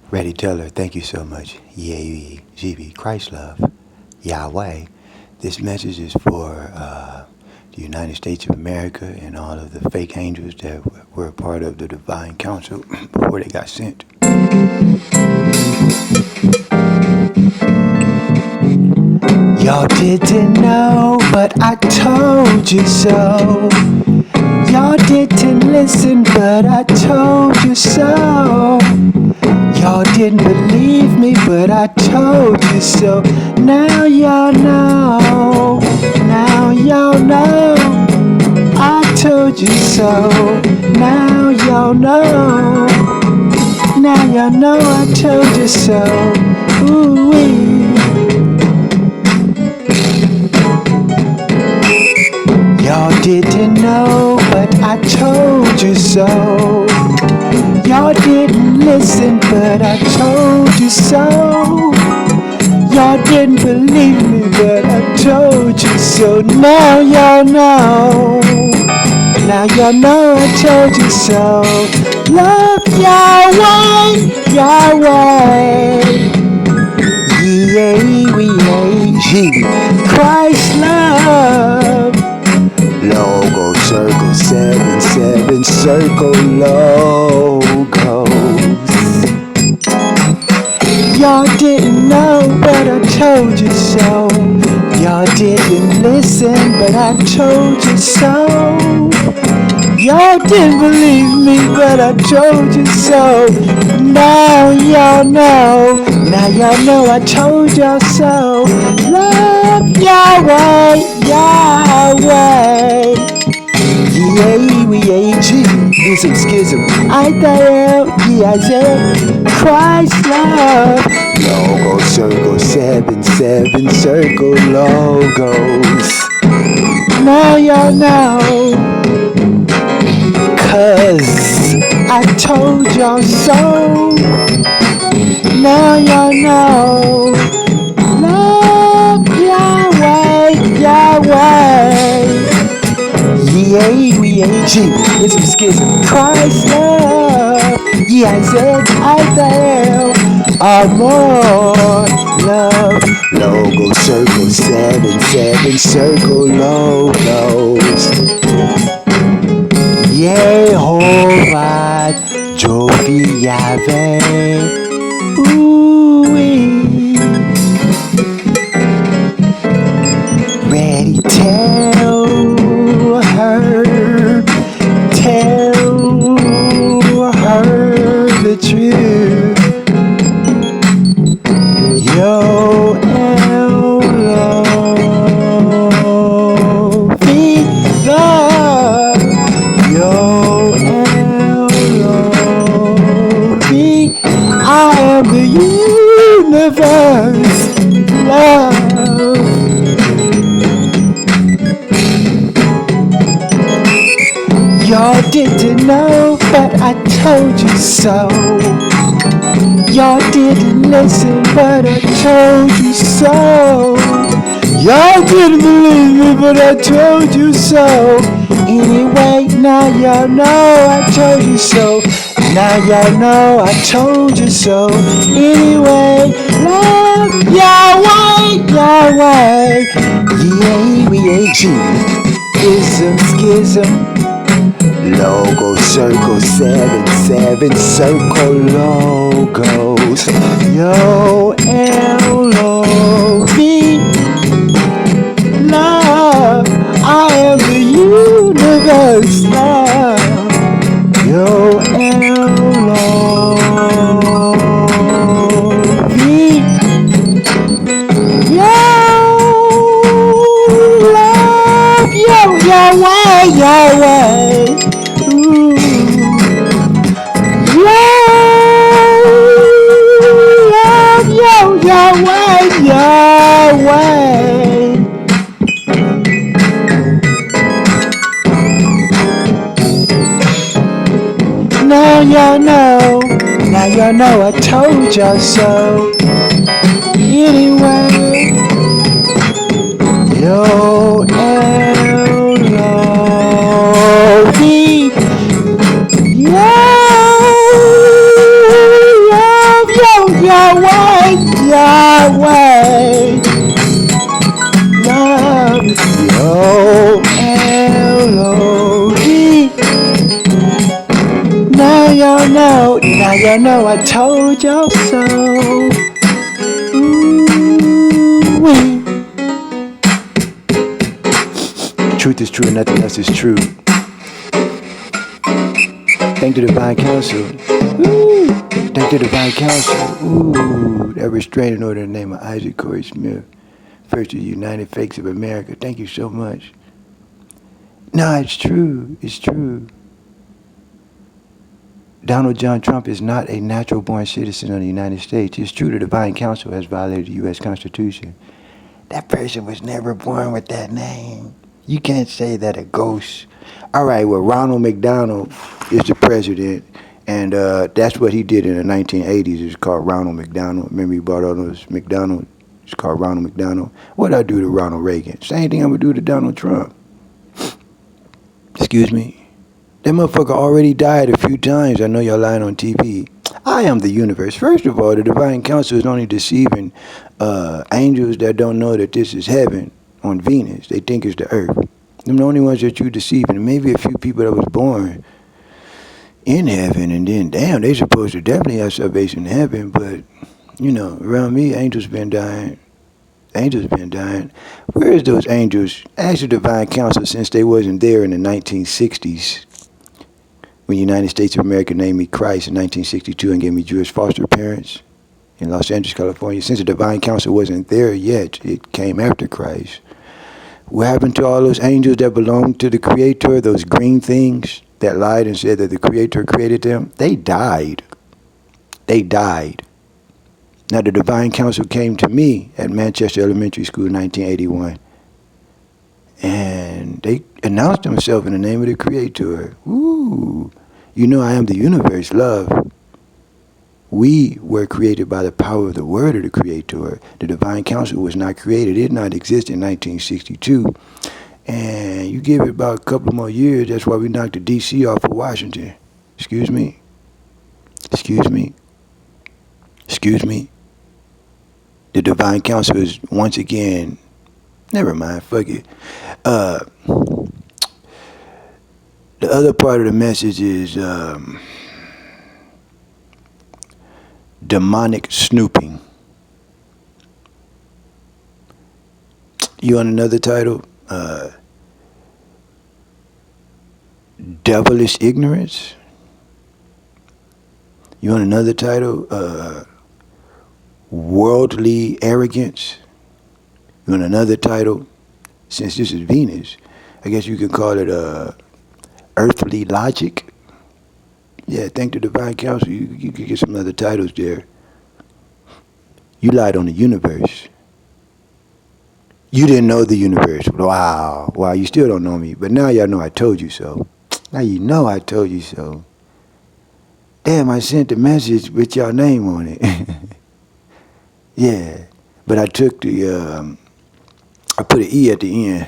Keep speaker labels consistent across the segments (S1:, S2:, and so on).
S1: Ready Teller, thank you so much. Yea, GB, Christ love, Yahweh. This message is for the United States of America and all of the fake angels that were a part of the divine council before they got sent. Y'all didn't know, but I told you so. Y'all didn't listen, but I told you so. Y'all didn't believe me, but I told you so. Now y'all know. Now y'all know. I told you so. Now y'all know. Now y'all know I told you so. Ooh-wee. Y'all didn't know, but I told you so. Y'all didn't listen, but I told you so. Y'all didn't believe me, but I told you so. Now y'all know. Now y'all know I told you so. Love Yahweh, Yahweh. Yea, Christ love. Logo, circle, 7, circle logos. Y'all didn't know, but I told you so. Y'all didn't listen, but I told you so. Y'all didn't believe me, but I told you so. Now y'all know. Now y'all know I told y'all so. Love Yahweh, Yahweh. Yea, ism, schism. I said, Christ love. Logo, circle, 7, circle logos. Now y'all know. 'Cause I told y'all so. Now y'all know. Love Yahweh, Yahweh. Yea, ism, schism. Christ love. Yeah, I said I am more love. Logo, circle, 7, circle logos. Yehovah, Jovi Yahweh. Ooh-wee. Ready, tell her the truth. Yo, L-O-V, love. Yo, L-O-V, I am the universe, love. Y'all didn't know, but I told you so. Y'all didn't listen, but I told you so. Y'all didn't believe me, but I told you so. Anyway, now y'all know I told you so. Now y'all know I told you so. Anyway, love Yahweh, Yahweh. Yea, ism, schism. Logo, circle, 7, circle logos. Yo, L-O-V, love. I am the universe, love. Yo, L-O-V, yo, love, yo, Yahweh, Yahweh. Yahweh, Yahweh. Now y'all know. Now y'all know I told y'all so. Anyway, yo, L-O-V, yo, know I told y'all so. Ooh-wee. Truth is true and nothing else is true. Thank the Divine Council. Ooh. Thank the Divine Council. Ooh. That restraining order in the name of Isaac Corey Smith, first of the United Fakes of America. Thank you so much. No, it's true. It's true. Donald John Trump is not a natural-born citizen of the United States. It's true the Divine Council has violated the U.S. Constitution. That person was never born with that name. You can't say that a ghost. All right, well, Ronald McDonald is the president, and that's what he did in the 1980s. It's called Ronald McDonald. Remember he bought all those McDonald? It's called Ronald McDonald. What'd I do to Ronald Reagan? Same thing I'm going to do to Donald Trump. Excuse me? That motherfucker already died a few times. I know y'all lying on TV. I am the universe. First of all, the Divine Council is only deceiving angels that don't know that this is heaven on Venus. They think it's the earth. Them the only ones that you deceiving. Maybe a few people that was born in heaven, and then, damn, they supposed to definitely have salvation in heaven, but, you know, around me, angels been dying. Angels been dying. Where is those angels? Ask the Divine Council, since they wasn't there in the 1960s. When the United States of America named me Christ in 1962 and gave me Jewish foster parents in Los Angeles, California. Since the Divine Council wasn't there yet, it came after Christ. What happened to all those angels that belonged to the Creator, those green things that lied and said that the Creator created them? They died. They died. Now the Divine Council came to me at Manchester Elementary School in 1981. And they announced themselves in the name of the Creator. Ooh, you know I am the universe, love. We were created by the power of the word of the Creator. The Divine Council was not created. It did not exist in 1962. And you give it about a couple more years, that's why we knocked the D.C. off of Washington. Excuse me? Excuse me? Excuse me? The Divine Council is once again... Never mind, fuck it. The other part of the message is demonic snooping. You want another title? Devilish ignorance? You want another title? Worldly arrogance? You want another title? Since this is Venus, I guess you can call it earthly logic. Yeah, thank the Divine Council. You could get some other titles there. You lied on the universe. You didn't know the universe. Wow. Wow, you still don't know me. But now y'all know I told you so. Now you know I told you so. Damn, I sent the message with y'all name on it. Yeah. But I took the... I put an E at the end,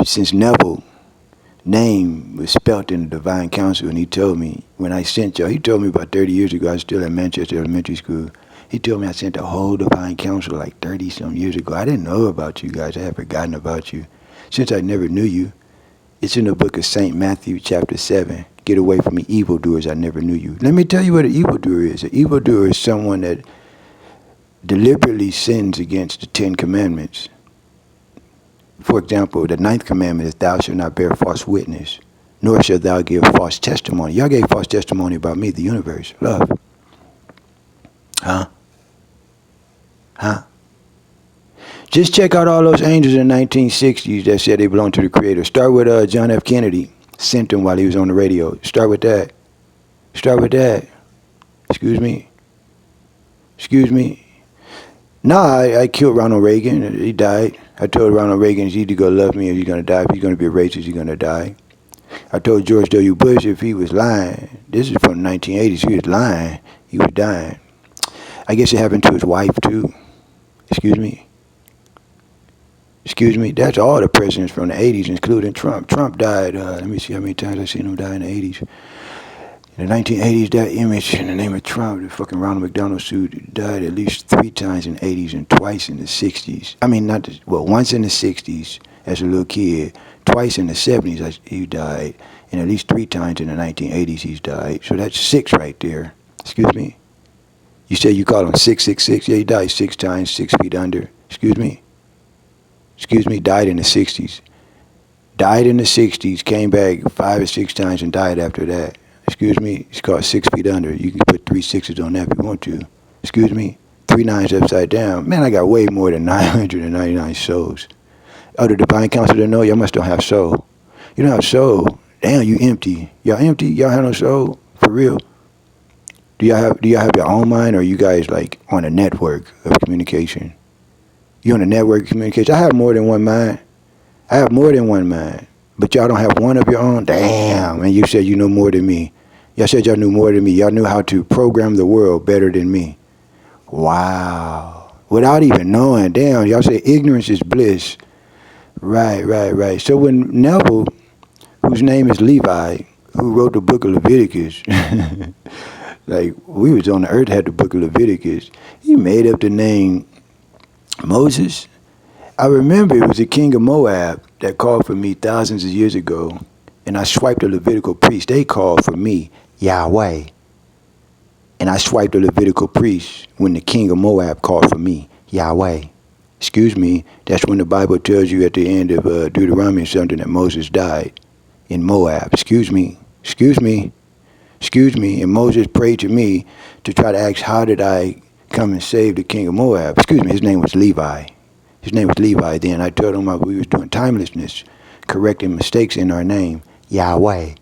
S1: since Neville name was spelt in the Divine Council, and he told me, when I sent y'all, he told me about 30 years ago, I was still at Manchester Elementary School, he told me I sent the whole Divine Council like 30-some years ago. I didn't know about you guys, I had forgotten about you, since I never knew you. It's in the book of St. Matthew, chapter 7, get away from me, evildoers, I never knew you. Let me tell you what an evildoer is. An evildoer is someone that deliberately sins against the 10 Commandments. For example, the 9th commandment is thou shalt not bear false witness, nor shalt thou give false testimony. Y'all gave false testimony about me, the universe, love. Huh? Huh? Just check out all those angels in the 1960s that said they belonged to the Creator. Start with John F. Kennedy, sent him while he was on the radio. Start with that. Start with that. Excuse me? Excuse me? Nah, I killed Ronald Reagan. He died. I told Ronald Reagan he's either going to love me or he's going to die. If he's going to be a racist, he's going to die. I told George W. Bush if he was lying, this is from the 1980s, he was lying, he was dying. I guess it happened to his wife too. Excuse me? Excuse me? That's all the presidents from the 80s, including Trump. Trump died, let me see how many times I've seen him die in the 80s. In the 1980s, that image in the name of Trump, the fucking Ronald McDonald suit, died at least 3 times in the 80s and twice in the 60s. I mean, once in the 60s as a little kid, twice in the 70s he died, and at least 3 times in the 1980s he's died. So that's 6 right there.
S2: Excuse me. You said you called him 666. Yeah, he died 6 times, 6 feet under. Excuse me. Excuse me. Died in the 60s. Died in the 60s. Came back 5 or 6 times and died after that. Excuse me. It's called 6 feet under. You can put 3 sixes on that if you want to. Excuse me. 3 nines upside down. Man, I got way more than 999 souls. Oh, the divine council didn't know? Y'all must don't have soul. You don't have soul. Damn, you empty. Y'all empty? Y'all have no soul? For real? Do y'all have your own mind, or are you guys like on a network of communication? You on a network of communication? I have more than one mind. I have more than one mind. But y'all don't have one of your own? Damn. And you said you know more than me. Y'all said y'all knew more than me. Y'all knew how to program the world better than me. Wow. Without even knowing. Damn, y'all say ignorance is bliss. Right. So when Neville, whose name is Levi, who wrote the book of Leviticus, like we was on the earth, had the book of Leviticus, he made up the name Moses. I remember it was the king of Moab that called for me thousands of years ago, and I swiped the Levitical priest. They called for me Yahweh. And I swiped the Levitical priest when the king of Moab called for me Yahweh. Excuse me, that's when the Bible tells you at the end of Deuteronomy something that Moses died in Moab. Excuse me. And Moses prayed to me to try to ask, how did I come and save the king of Moab? Excuse me, his name was Levi. Then I told him we was doing timelessness, correcting mistakes in our name, Yahweh.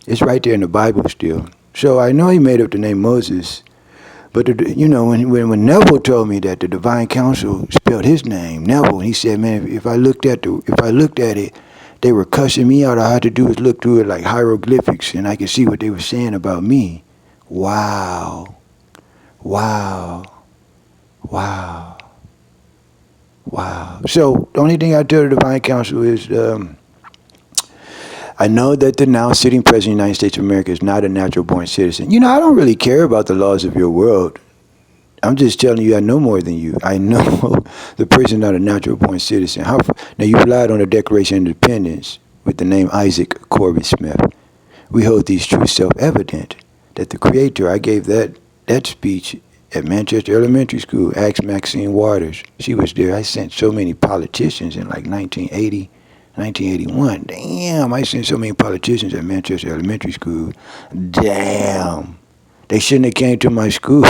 S2: It's right there in the Bible still. So I know he made up the name Moses. But when Neville told me that the divine council spelled his name, Neville, and he said, man, if I looked at it, they were cussing me out. All I had to do was look through it like hieroglyphics, and I could see what they were saying about me. Wow. So the only thing I tell the divine council is, I know that the now sitting president of the United States of America is not a natural born citizen. I don't really care about the laws of your world. I'm just telling you, I know more than you. I know the person not a natural born citizen. Now you relied on the Declaration of Independence with the name Isaac Corbett Smith. We hold these truths self-evident that the Creator, I gave that speech at Manchester Elementary School, asked Maxine Waters. She was there. I sent so many politicians in like 1980. 1981. Damn, I seen so many politicians at Manchester Elementary School. Damn. They shouldn't have came to my school.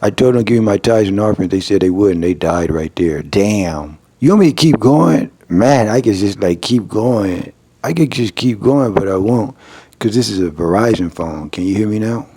S2: I told them to give me my tithes and offerings. They said they wouldn't. They died right there. Damn. You want me to keep going? Man, I could just keep going. I could just keep going, but I won't. Because this is a Verizon phone. Can you hear me now?